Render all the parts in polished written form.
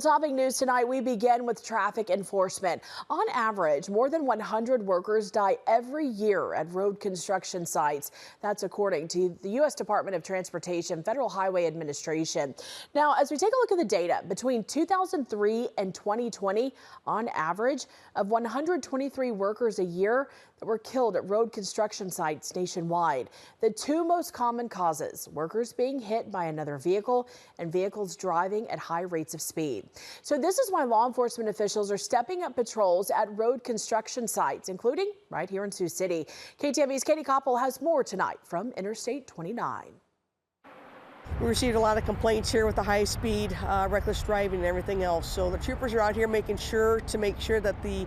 Topping news tonight, we begin with traffic enforcement. On average, more than 100 workers die every year at road construction sites. That's according to the U.S. Department of Transportation Federal Highway Administration. Now, as we take a look at the data, between 2003 and 2020, on average of 123 workers a year that were killed at road construction sites nationwide. The two most common causes, workers being hit by another vehicle and vehicles driving at high rates of speed. So this is why law enforcement officials are stepping up patrols at road construction sites, including right here in Sioux City. KTV's Katie Koppel has more tonight from Interstate 29. We received a lot of complaints here with the high speed, reckless driving and everything else. So the troopers are out here making sure that the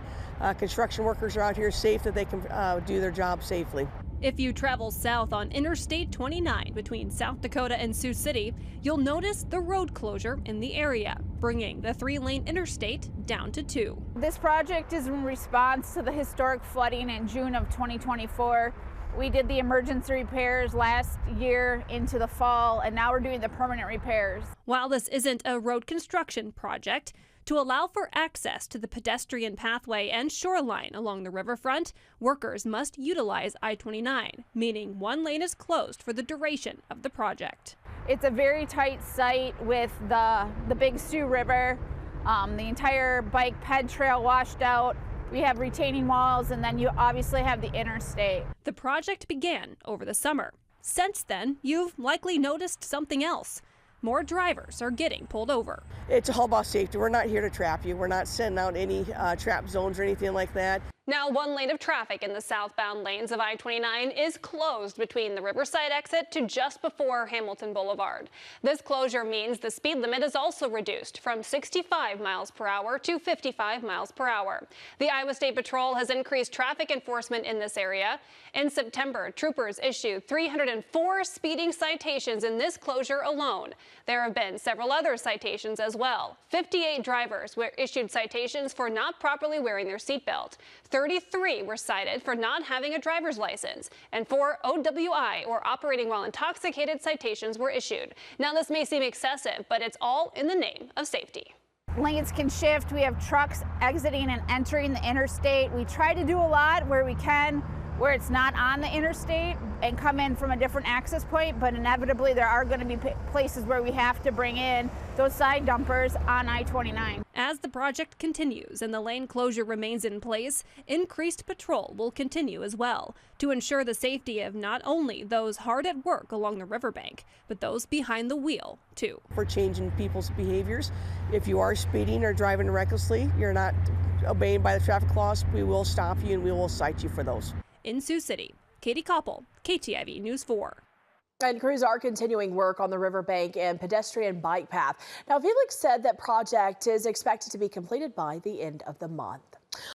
construction workers are out here safe, that they can do their job safely. If you travel south on Interstate 29 between South Dakota and Sioux City, you'll notice the road closure in the area, bringing the 3-lane interstate down to 2. This project is in response to the historic flooding in June of 2024. We did the emergency repairs last year into the fall, and now we're doing the permanent repairs. While this isn't a road construction project, to allow for access to the pedestrian pathway and shoreline along the riverfront, workers must utilize I-29, meaning one lane is closed for the duration of the project. It's a very tight site with the big Sioux River, the entire bike ped trail washed out. We have retaining walls, and then you obviously have the interstate. The project began over the summer. Since then, you've likely noticed something else. More drivers are getting pulled over. It's all about safety. We're not here to trap you. We're not sending out any trap zones or anything like that. Now, one lane of traffic in the southbound lanes of I-29 is closed between the Riverside exit to just before Hamilton Boulevard. This closure means the speed limit is also reduced from 65 miles per hour to 55 miles per hour. The Iowa State Patrol has increased traffic enforcement in this area. In September, troopers issued 304 speeding citations in this closure alone. There have been several other citations as well. 58 drivers were issued citations for not properly wearing their seatbelt. 33 were cited for not having a driver's license, and 4 OWI, or operating while intoxicated, citations were issued. Now, this may seem excessive, but it's all in the name of safety. Lanes can shift. We have trucks exiting and entering the interstate. We try to do a lot where we can, where it's not on the interstate, and come in from a different access point, but inevitably there are going to be places where we have to bring in those side dumpers on I-29. As the project continues and the lane closure remains in place, increased patrol will continue as well to ensure the safety of not only those hard at work along the riverbank, but those behind the wheel too. For changing people's behaviors, if you are speeding or driving recklessly, you're not obeying by the traffic laws, we will stop you and we will cite you for those. In Sioux City, Katie Koppel, KTIV News 4. And crews are continuing work on the riverbank and pedestrian bike path. Now, Felix said that project is expected to be completed by the end of the month.